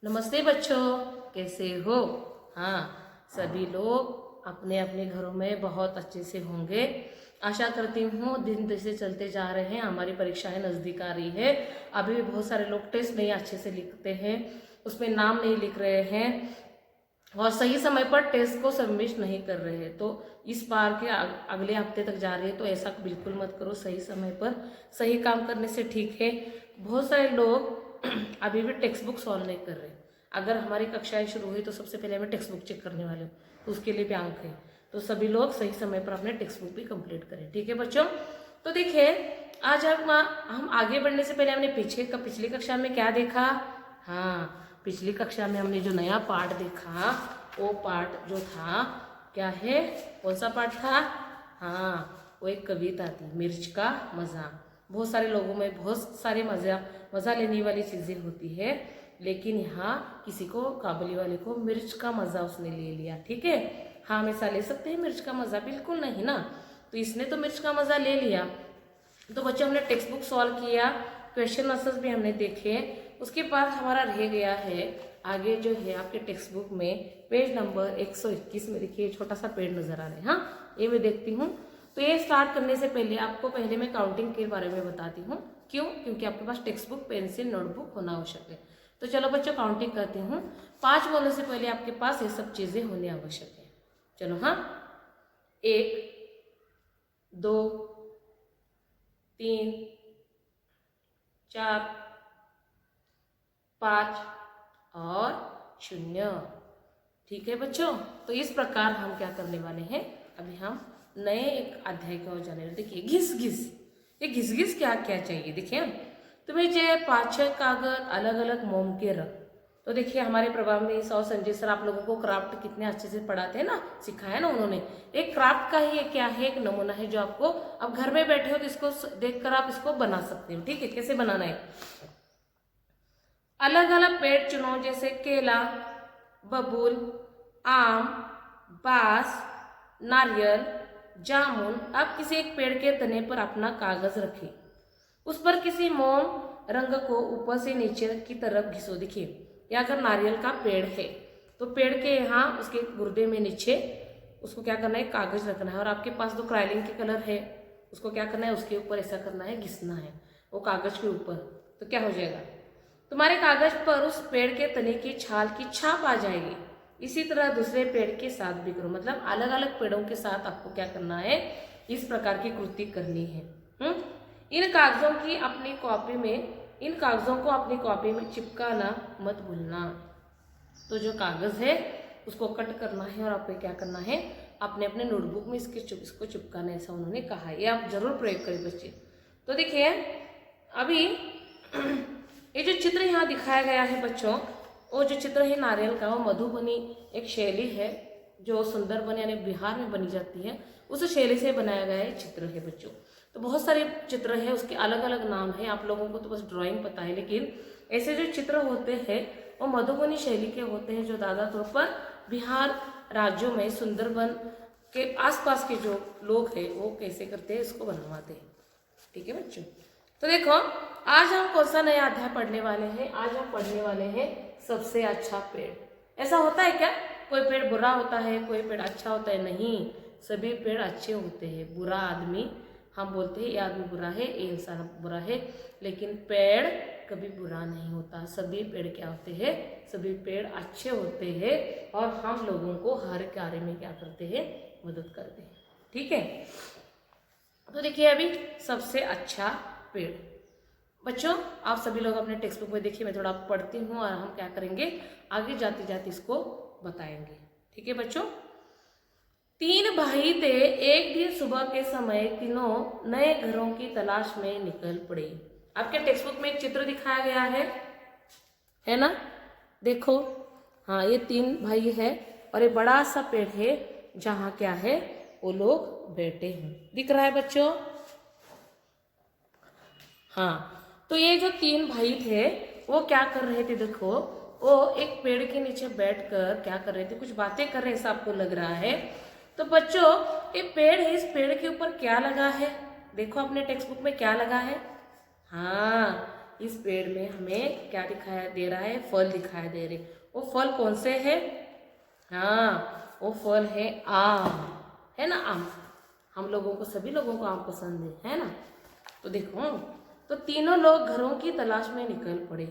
नमस्ते बच्चों, कैसे हो। हाँ, सभी लोग अपने अपने घरों में बहुत अच्छे से होंगे। आशा करती हूँ दिन जैसे चलते जा रहे हैं, हमारी परीक्षाएं नज़दीक आ रही है। अभी भी बहुत सारे लोग टेस्ट नहीं अच्छे से लिखते हैं, उसमें नाम नहीं लिख रहे हैं और सही समय पर टेस्ट को सबमिट नहीं कर रहे हैं। तो इस बार के अगले हफ्ते तक जा रही है, तो ऐसा बिल्कुल मत करो। सही समय पर सही काम करने से ठीक है। बहुत सारे लोग अभी भी टेक्स्ट बुक सॉल्व नहीं कर रहे। अगर हमारी कक्षाएं शुरू हुई तो सबसे पहले हमें टेक्स्ट बुक चेक करने वाले हो, तो उसके लिए भी अंक है। तो सभी लोग सही समय पर अपने टेक्स्ट बुक भी कंप्लीट करें, ठीक है बच्चों। तो देखिए, आज हम आगे बढ़ने से पहले हमने पिछली कक्षा में क्या देखा। हाँ, पिछली कक्षा में हमने जो नया पार्ट देखा, वो पार्ट जो था क्या है, कौन सा पार्ट था। हाँ, वो एक कविता थी, मिर्च का मज़ा। बहुत सारे लोगों में बहुत सारे मज़ा लेने वाली चीज़ें होती है, लेकिन यहाँ किसी को काबुली वाले को मिर्च का मज़ा उसने ले लिया, ठीक है। हाँ, हमेशा ले सकते हैं मिर्च का मज़ा, बिल्कुल नहीं ना। तो इसने तो मिर्च का मज़ा ले लिया। तो बच्चों, हमने टेक्स्ट बुक सॉल्व किया, क्वेश्चन आंसर्स भी हमने देखे। उसके बाद हमारा रह गया है आगे जो है आपके टेक्स्ट बुक में पेज नंबर 121 में। देखिए, छोटा सा पेड़ नजर आ रहा है। हाँ, ये मैं देखती हूँ। तो ये स्टार्ट करने से पहले आपको पहले मैं काउंटिंग के बारे में बताती हूँ। क्यों? क्योंकि आपके पास टेक्स्ट बुक, पेंसिल, नोटबुक होना आवश्यक है। तो चलो बच्चों, काउंटिंग करती हूँ। 5 बोलने से पहले आपके पास ये सब चीज़ें होनी आवश्यक है। चलो, हाँ। 1, 2, 3, 4, 5 और 0। ठीक है बच्चों। तो इस प्रकार हम क्या करने वाले हैं, अभी हम नए एक अध्याय की ओर जाने वाले। देखिए, घिस घिस। ये घिस घिस क्या क्या चाहिए, देखिए। तुम्हें चाहिए 5-6 कागज अलग अलग मोम के रंग। तो देखिए, हमारे प्रभाव में और संजय सर आप लोगों को क्राफ्ट कितने अच्छे से पढ़ाते हैं ना, सिखाया ना उन्होंने। एक क्राफ्ट का ही क्या है, एक नमूना है जो आपको अब घर में बैठे हो तो इसको देखकर आप इसको बना सकते हो, ठीक है। कैसे बनाना है, अलग अलग पेड़ चुनो, जैसे केला, बबूल, आम, बांस, नारियल, जामुन। अब किसी एक पेड़ के तने पर अपना कागज रखें, उस पर किसी मोम रंग को ऊपर से नीचे की तरफ घिसो। देखिए, या अगर नारियल का पेड़ है तो पेड़ के यहाँ उसके गुर्दे में नीचे उसको क्या करना है, कागज रखना है। और आपके पास जो क्रायलिन के कलर है उसको क्या करना है, उसके ऊपर ऐसा करना है, घिसना है वो कागज के ऊपर। तो क्या हो जाएगा, तुम्हारे कागज पर उस पेड़ के तने की छाल की छाप आ जाएगी। इसी तरह दूसरे पेड़ के साथ भी करो, मतलब अलग अलग पेड़ों के साथ आपको क्या करना है, इस प्रकार की कृति करनी है। इन कागजों को अपनी कॉपी में चिपकाना मत भूलना। तो जो कागज है उसको कट करना है और आपको क्या करना है, अपने अपने नोटबुक में इसको चिपकाना है, ऐसा उन्होंने कहा है। ये आप जरूर प्रयोग करें बच्चे। तो देखिए, अभी ये जो चित्र यहाँ दिखाया गया है बच्चों, वो जो चित्र है नारियल का, वो मधुबनी एक शैली है जो सुंदरबन यानी बिहार में बनी जाती है, उस शैली से बनाया गया एक चित्र है बच्चों। तो बहुत सारे चित्र है, उसके अलग अलग नाम है, आप लोगों को तो बस ड्राइंग पता है, लेकिन ऐसे जो चित्र होते हैं वो मधुबनी शैली के होते हैं, जो ज़्यादातर पर बिहार राज्यों में सुंदरबन के आसपास के जो लोग हैं वो कैसे करते हैं, इसको बनवाते हैं, ठीक है बच्चों। तो देखो, आज हम कौन सा नया अध्याय पढ़ने वाले हैं। आज हम पढ़ने वाले हैं सबसे अच्छा पेड़। ऐसा होता है क्या, कोई पेड़ बुरा होता है, कोई पेड़ अच्छा होता है? नहीं, सभी पेड़ अच्छे होते हैं। बुरा आदमी हम बोलते हैं ये आदमी बुरा है, ये इंसान बुरा है, लेकिन पेड़ कभी बुरा नहीं होता। सभी पेड़ क्या होते हैं, सभी पेड़ अच्छे होते हैं और हम लोगों को हर कार्य में क्या करते हैं, मदद करते हैं, ठीक है। तो देखिए, अभी सबसे अच्छा पेड़। बच्चों, आप सभी लोग अपने टेक्स्ट बुक में देखिए, मैं थोड़ा पढ़ती हूँ और हम क्या करेंगे, आगे जाते जाते इसको बताएंगे, ठीक है बच्चों। 3 भाई थे, एक दिन सुबह के समय तीनों नए घरों की तलाश में निकल पड़े। आपके टेक्स्ट बुक में एक चित्र दिखाया गया है ना, देखो। हाँ, ये 3 भाई है और ये बड़ा सा पेड़ है जहाँ क्या है, वो लोग बैठे हैं, दिख रहा है बच्चों। हाँ, तो ये जो 3 भाई थे वो क्या कर रहे थे, देखो, वो एक पेड़ के नीचे बैठकर क्या कर रहे थे, कुछ बातें कर रहे हैं, ऐसा आपको लग रहा है। तो बच्चों, ये पेड़ है, इस पेड़ के ऊपर क्या लगा है, देखो अपने टेक्स्ट बुक में क्या लगा है। हाँ, इस पेड़ में हमें क्या दिखाया दे रहा है, फल दिखाई दे रहे। वो फल कौन से है? हाँ, वो फल है आम, है ना, आम। हम लोगों को, सभी लोगों को आम पसंद है ना। तो देखो, तो तीनों लोग घरों की तलाश में निकल पड़े।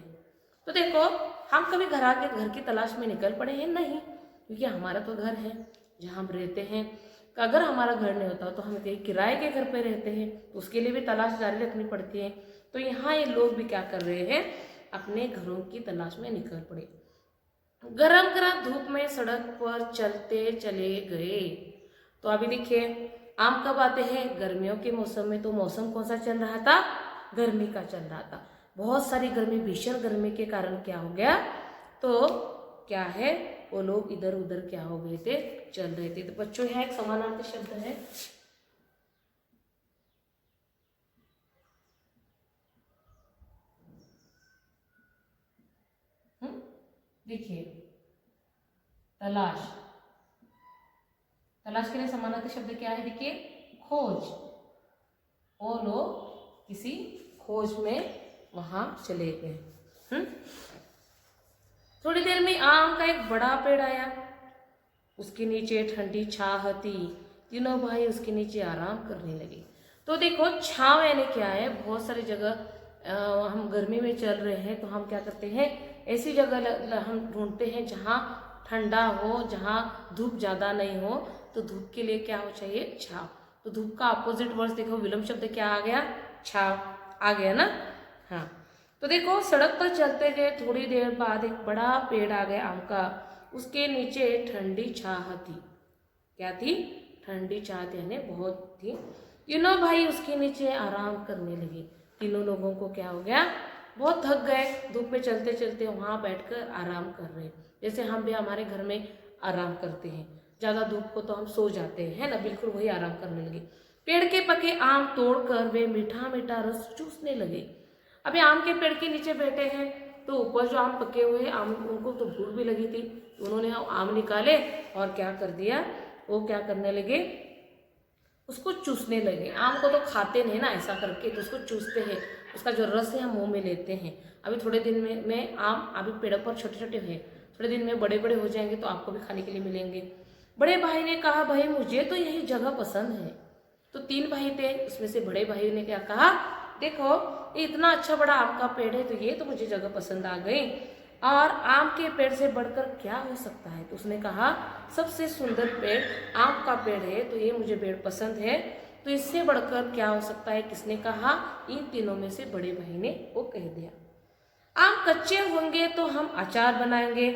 तो देखो, हम कभी घर की तलाश में निकल पड़े हैं? नहीं, क्योंकि हमारा तो घर है जहाँ हम रहते हैं। अगर हमारा घर नहीं होता तो हम कहीं किराए के घर पे रहते हैं, तो उसके लिए भी तलाश जारी रखनी पड़ती है। तो यहाँ ये लोग भी क्या कर रहे हैं, अपने घरों की तलाश में निकल पड़े। गरम गरम धूप में सड़क पर चलते चले गए। तो अभी देखिए, आम कब आते हैं? गर्मियों के मौसम में। तो मौसम कौन सा चल रहा था? गर्मी का चल रहा था। बहुत सारी गर्मी, भीषण गर्मी के कारण क्या हो गया, तो क्या है, वो लोग इधर उधर क्या हो गए थे, चल रहे थे। तो बच्चों, यहाँ एक समानार्थी शब्द है, देखिए, तलाश। तलाश के लिए समानार्थी शब्द क्या है? देखिए, खोज। वो लोग किसी खोज में वहां चले गए। थोड़ी देर में आम का एक बड़ा पेड़ आया, उसके नीचे ठंडी छाह थी। तीनों भाई उसके नीचे आराम करने लगे। तो देखो, छाव यानी क्या है, बहुत सारी जगह हम गर्मी में चल रहे हैं तो हम क्या करते हैं, ऐसी जगह हम ढूंढते हैं जहाँ ठंडा हो, जहाँ धूप ज़्यादा नहीं हो। तो धूप के लिए क्या हो चाहिए? छाव। तो धूप का अपोजिट वर्ड देखो, विलोम शब्द क्या आ गया? छाव आ गया ना। हाँ, तो देखो, सड़क पर चलते गए, थोड़ी देर बाद एक बड़ा पेड़ आ गया आम का। उसके नीचे ठंडी छाह थी। क्या थी? ठंडी छाह थी, यानी बहुत थी। तीनों भाई उसके नीचे आराम करने लगे। तीनों लोगों को क्या हो गया, बहुत थक गए, धूप में चलते चलते वहां बैठकर आराम कर रहे। जैसे हम भी हमारे घर में आराम करते हैं, ज्यादा धूप को तो हम सो जाते हैं, है ना, बिल्कुल वही आराम करने लगे। पेड़ के पके आम तोड़कर वे मीठा मीठा रस चूसने लगे। अभी आम के पेड़ के नीचे बैठे हैं, तो ऊपर जो आम पके हुए आम, उनको तो भूख भी लगी थी, तो उन्होंने आम निकाले और क्या कर दिया, वो क्या करने लगे, उसको चूसने लगे। आम को तो खाते नहीं ना ऐसा करके, तो उसको चूसते हैं, उसका जो रस है हम मुंह में लेते हैं। अभी थोड़े दिन में आम अभी पेड़ पर छोटे छोटे हैं, थोड़े दिन में बड़े बड़े हो जाएंगे तो आपको भी खाने के लिए मिलेंगे। बड़े भाई ने कहा, भाई मुझे तो यही जगह पसंद है। तो 3 भाई थे, उसमें से बड़े भाई ने क्या कहा, देखो, ये इतना अच्छा बड़ा आम का पेड़ है, तो ये तो मुझे जगह पसंद आ गई, और आम के पेड़ से बढ़कर क्या हो सकता है। तो उसने कहा, सबसे सुंदर पेड़ आम का पेड़ है, तो ये मुझे पेड़ पसंद है, तो इससे बढ़कर क्या हो सकता है। किसने कहा? इन तीनों में से बड़े भाई ने वो कह दिया। आम कच्चे होंगे तो हम अचार बनाएंगे,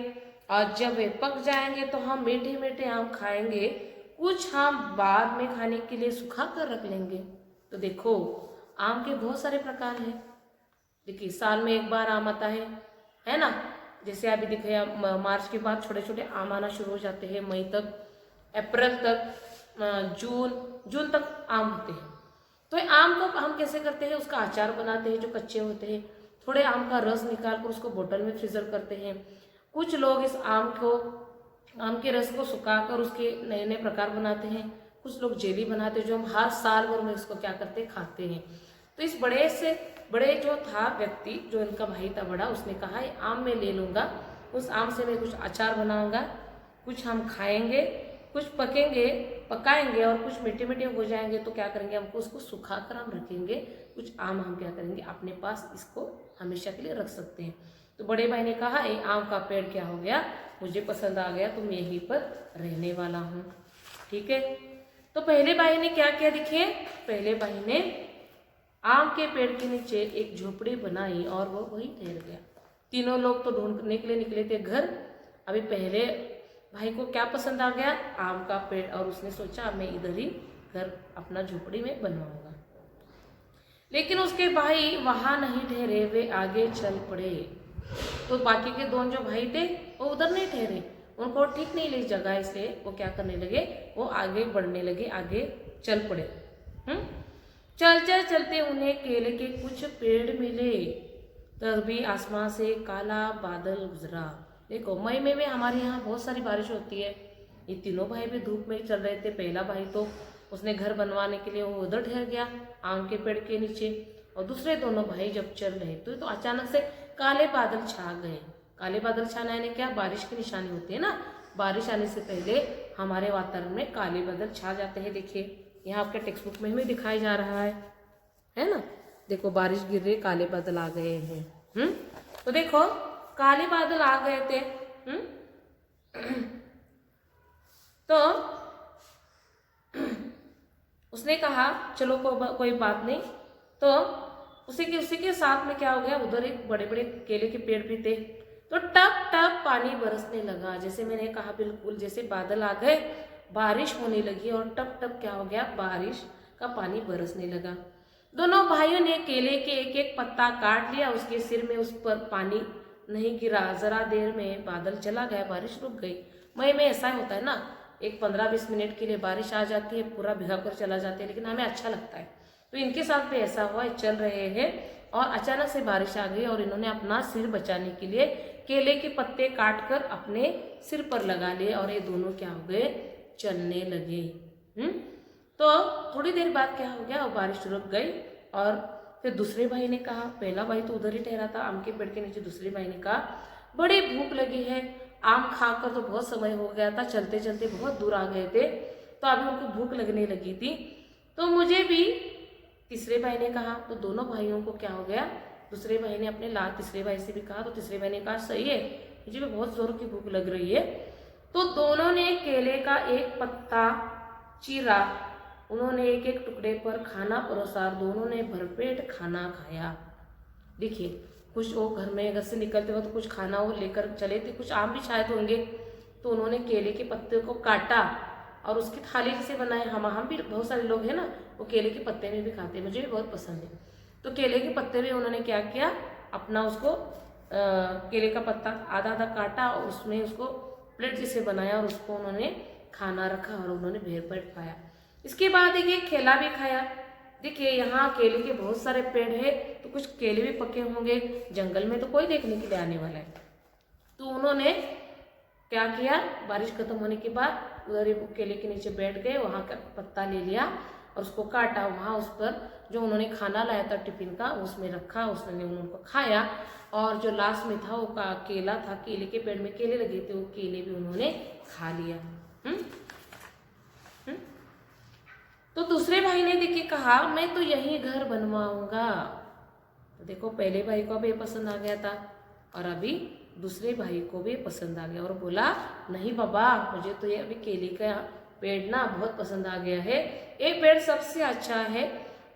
और जब वे पक जाएंगे तो हम मीठे मीठे आम खाएंगे, कुछ हम बाद में खाने के लिए सुखा कर रख लेंगे। तो देखो, आम के बहुत सारे प्रकार हैं। देखिए, साल में एक बार आम आता है ना। जैसे अभी देखिए, मार्च के बाद छोटे छोटे आम आना शुरू हो जाते हैं, मई तक, अप्रैल तक, जून तक आम होते हैं। तो आम को हम कैसे करते हैं, उसका अचार बनाते हैं जो कच्चे होते हैं, थोड़े आम का रस निकाल कर उसको बोतल में फ्रीजर करते हैं। कुछ लोग इस आम के रस को सुखाकर उसके नए नए प्रकार बनाते हैं। कुछ लोग जेली बनाते हैं, जो हम हर साल भर में इसको क्या करते हैं, खाते हैं। तो इस बड़े जो था व्यक्ति, जो इनका भाई था बड़ा, उसने कहा, ये आम मैं ले लूँगा, उस आम से मैं कुछ अचार बनाऊंगा, कुछ हम खाएंगे, कुछ पकाएंगे, और कुछ मीठे मीठे हो जाएंगे तो क्या करेंगे, हमको उसको सुखा कर हम रखेंगे। कुछ आम हम क्या करेंगे, अपने पास इसको हमेशा के लिए रख सकते हैं। तो बड़े भाई ने कहा, ये आम का पेड़ क्या हो गया, मुझे पसंद आ गया, तो मैं यहीं पर रहने वाला हूँ। ठीक है। तो पहले भाई ने क्या किया, देखिए, पहले भाई ने आम के पेड़ के नीचे एक झोपड़ी बनाई और वो वहीं ठहर गया। तीनों लोग तो ढूंढने के लिए निकले थे घर। अभी पहले भाई को क्या पसंद आ गया, आम का पेड़, और उसने सोचा मैं इधर ही घर अपना झोपड़ी में बनवाऊंगा। लेकिन उसके भाई वहां नहीं ठहरे, वे आगे चल पड़े। तो बाकी के 2 जो भाई थे वो उधर नहीं ठहरे, उनको ठीक नहीं लगी जगह, इसलिए वो क्या करने लगे, वो आगे बढ़ने लगे, आगे चल पड़े। चलते उन्हें केले के कुछ पेड़ मिले, तभी आसमान से काला बादल गुजरा। देखो, मई में भी हमारे यहाँ बहुत सारी बारिश होती है। ये तीनों भाई भी धूप में चल रहे थे। पहला भाई तो उसने घर बनवाने के लिए वो उधर ठहर गया आम के पेड़ के नीचे, और दूसरे दोनों भाई जब चल रहे तो अचानक से काले बादल छा गए। काले बादल छाना यानी क्या, बारिश की निशानी होती है ना, बारिश आने से पहले हमारे वातावरण में काले बादल छा जाते हैं। देखिए यहाँ आपके टेक्स्ट बुक में हमें दिखाई जा रहा है ना, देखो बारिश गिर रही, काले बादल आ गए हैं। तो देखो काले बादल आ गए थे। तो उसने कहा चलो कोई बात नहीं। तो उसी के साथ में क्या हो गया, उधर एक बड़े बड़े केले के पेड़ भी थे। तो टप टप पानी बरसने लगा, जैसे मैंने कहा बिल्कुल जैसे बादल आ गए, बारिश होने लगी और टप टप क्या हो गया, बारिश का पानी बरसने लगा। दोनों भाइयों ने केले के एक एक पत्ता काट लिया, उसके सिर में उस पर पानी नहीं गिरा। जरा देर में बादल चला गया, बारिश रुक गई। मई में ऐसा होता है ना, एक 15-20 मिनट के लिए बारिश आ जाती है, पूरा भिगा कर चला जाती है, लेकिन हमें अच्छा लगता है। तो इनके साथ भी ऐसा हुआ, चल रहे हैं और अचानक से बारिश आ गई और इन्होंने अपना सिर बचाने के लिए केले के पत्ते काट कर अपने सिर पर लगा लिए और ये दोनों क्या हो गए, चलने लगे। तो थोड़ी देर बाद क्या हो गया, बारिश रुक गई। और फिर दूसरे भाई ने कहा, पहला भाई तो उधर ही ठहरा था आम के पेड़ के नीचे, दूसरे भाई ने कहा बड़ी भूख लगी है, आम खाकर तो बहुत समय हो गया था, चलते चलते बहुत दूर आ गए थे, तो अभी उनको भूख लगने लगी थी, तो मुझे भी। तीसरे भाई ने कहा, तो दोनों भाइयों को क्या हो गया, दूसरे भाई ने अपने तीसरे भाई से भी कहा, तो तीसरे भाई ने कहा सही है, मुझे भी बहुत जोर की भूख लग रही है। तो दोनों ने केले का एक पत्ता चीरा, उन्होंने एक एक टुकड़े पर खाना परोसा, दोनों ने भरपेट खाना खाया। देखिए कुछ वो घर से निकलते वक्त कुछ खाना वो लेकर चले थे, कुछ आम भी शायद होंगे, तो उन्होंने केले के पत्ते को काटा और उसकी थाली जैसे बनाए। हम भी बहुत सारे लोग हैं ना, वो केले के पत्ते में भी खाते हैं, मुझे भी बहुत पसंद है। तो केले के पत्ते में उन्होंने क्या किया, अपना उसको केले का पत्ता आधा आधा काटा और उसमें उसको प्लेट जैसे बनाया और उसको उन्होंने खाना रखा और उन्होंने भरपेट खाया। इसके बाद एक केला भी खाया। देखिए यहाँ केले के बहुत सारे पेड़ है, तो कुछ केले भी पके होंगे, जंगल में तो कोई देखने के लिए आने वाला है। तो उन्होंने क्या किया, बारिश खत्म होने के बाद उधर केले के नीचे बैठ गए, वहाँ का पत्ता ले लिया और उसको काटा, वहाँ उस पर जो उन्होंने खाना लाया था टिफिन का उसमें रखा, उसने उनको खाया। और जो लास्ट में था वो केला था, केले के पेड़ में केले लगे थे, वो केले भी उन्होंने खा लिया। तो दूसरे भाई ने देखिए कहा, मैं तो यही घर बनवाऊंगा। तो देखो पहले भाई को भी पसंद आ गया था और अभी दूसरे भाई को भी पसंद आ गया और बोला, नहीं बाबा, मुझे तो ये अभी केले का पेड़ ना बहुत पसंद आ गया है, ये पेड़ सबसे अच्छा है,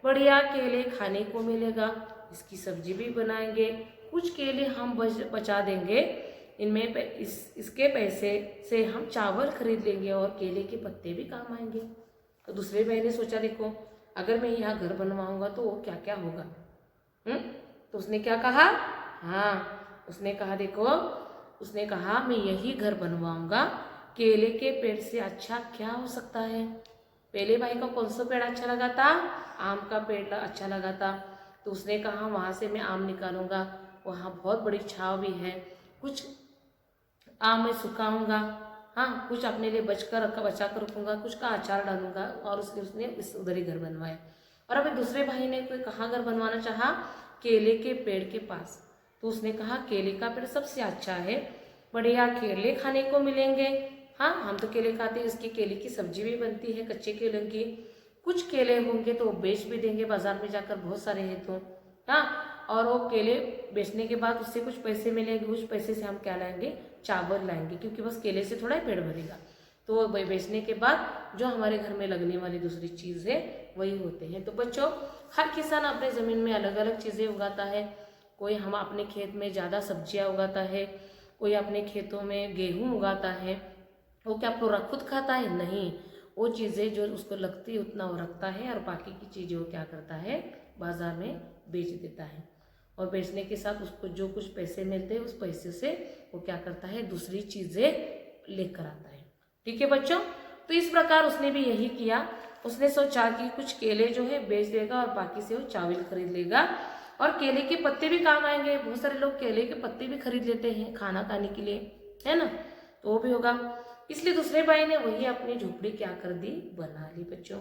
बढ़िया केले खाने को मिलेगा, इसकी सब्जी भी बनाएंगे, कुछ केले हम बचा देंगे, इनमें इसके पैसे से हम चावल खरीद लेंगे और केले के पत्ते भी काम आएंगे। तो दूसरे भाई ने सोचा, देखो अगर मैं यहाँ घर बनवाऊंगा तो वो क्या क्या होगा। तो उसने क्या कहा, उसने कहा, देखो उसने कहा मैं यही घर बनवाऊंगा, केले के पेड़ से अच्छा क्या हो सकता है। पहले भाई को कौन सा पेड़ अच्छा लगा था, आम का पेड़ अच्छा लगा था। तो उसने कहा वहाँ से मैं आम निकालूंगा, वहाँ बहुत बड़ी छाव भी है, कुछ आम मैं सुखाऊंगा, कुछ अपने लिए बचा कर रखूंगा, कुछ का अचार डालूंगा। और उसने उधर ही घर बनवाया। और अभी दूसरे भाई ने कोई कहाँ घर बनवाना चाहा, केले के पेड़ के पास। तो उसने कहा केले का पेड़ सबसे अच्छा है, बढ़िया केले खाने को मिलेंगे, हम तो केले खाते हैं, इसकी केले की सब्जी भी बनती है कच्चे केले की, कुछ केले होंगे तो बेच भी देंगे बाजार में जाकर, बहुत सारे हैं तो और वो केले बेचने के बाद उससे कुछ पैसे मिलेंगे, उस पैसे से हम क्या लाएंगे, चावल लाएंगे, क्योंकि बस केले से थोड़ा ही पेट भरेगा। तो बेचने के बाद जो हमारे घर में लगने वाली दूसरी चीज़ है वही होते हैं। तो बच्चों, हर किसान अपने ज़मीन में अलग अलग चीज़ें उगाता है। कोई हम अपने खेत में ज़्यादा सब्जियां उगाता है, कोई अपने खेतों में गेहूं उगाता है। वो क्या पूरा खुद खाता है, नहीं, वो चीज़ें जो उसको लगती है उतना वो रखता है और बाकी की चीज़ें वो क्या करता है, बाजार में बेच देता है। और बेचने के साथ उसको जो कुछ पैसे मिलते हैं उस पैसे से वो क्या करता है, दूसरी चीज़ें लेकर आता है। ठीक है बच्चों, तो इस प्रकार उसने भी यही किया। उसने सोचा कि कुछ केले जो है बेच देगा और बाकी से वो चावल खरीद लेगा और केले के पत्ते भी काम आएंगे। बहुत सारे लोग केले के पत्ते भी खरीद लेते हैं खाना खाने के लिए, है ना, तो वो भी होगा। इसलिए दूसरे भाई ने वही अपनी झोपड़ी क्या कर दी, बना ली बच्चों,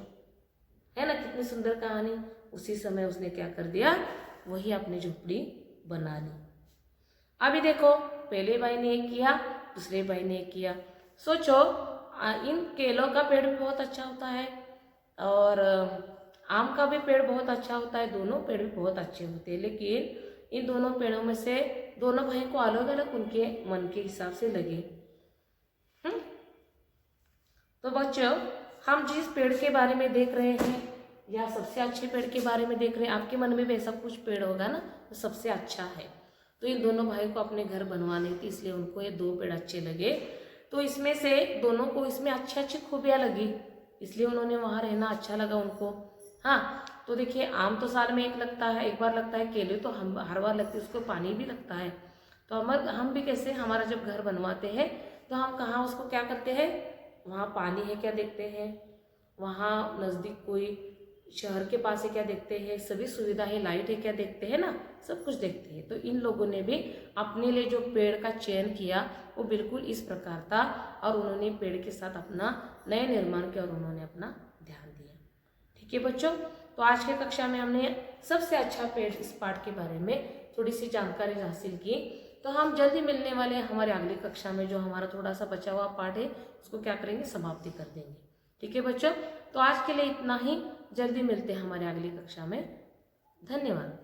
है ना। कितनी सुंदर कहानी, उसी समय उसने क्या कर दिया, वही अपनी झोपड़ी बना ली। अभी देखो, पहले भाई ने एक किया, दूसरे भाई ने एक किया। सोचो, इन केलों का पेड़ भी बहुत अच्छा होता है और आम का भी पेड़ बहुत अच्छा होता है, दोनों पेड़ भी बहुत अच्छे होते हैं, लेकिन इन दोनों पेड़ों में से दोनों भाई को अलग अलग उनके मन के हिसाब से लगे। तो बच्चों, हम जिस पेड़ के बारे में देख रहे हैं या सबसे अच्छे पेड़ के बारे में देख रहे हैं, आपके मन में भी ऐसा कुछ पेड़ होगा ना तो सबसे अच्छा है। तो इन दोनों भाई को अपने घर बनवाने थी, इसलिए उनको ये दो पेड़ अच्छे लगे। तो इसमें से दोनों को इसमें अच्छी अच्छी खूबियाँ लगी, इसलिए उन्होंने वहाँ रहना अच्छा लगा उनको। हाँ, तो देखिए, आम तो साल में एक लगता है, एक बार लगता है। केले तो हम हर बार लगते हैं, उसको पानी भी लगता है। तो हम भी कैसे, हमारा जब घर बनवाते हैं तो हम कहाँ उसको क्या करते हैं, वहाँ पानी है क्या देखते हैं, वहाँ नज़दीक कोई शहर के पास है क्या देखते हैं, सभी सुविधा है, लाइट है क्या देखते हैं ना, सब कुछ देखते हैं। तो इन लोगों ने भी अपने लिए जो पेड़ का चयन किया वो बिल्कुल इस प्रकार था और उन्होंने पेड़ के साथ अपना नए निर्माण किया और उन्होंने अपना ध्यान दिया। ठीक है बच्चों, तो आज की कक्षा में हमने सबसे अच्छा पेड़ इस पाठ के बारे में थोड़ी सी जानकारी हासिल की। तो हम जल्दी मिलने वाले हैं हमारे अगली कक्षा में, जो हमारा थोड़ा सा बचा हुआ पाठ है उसको क्या करेंगे, समाप्ति कर देंगे। ठीक है बच्चों, तो आज के लिए इतना ही। जल्दी मिलते हैं हमारे अगली कक्षा में। धन्यवाद।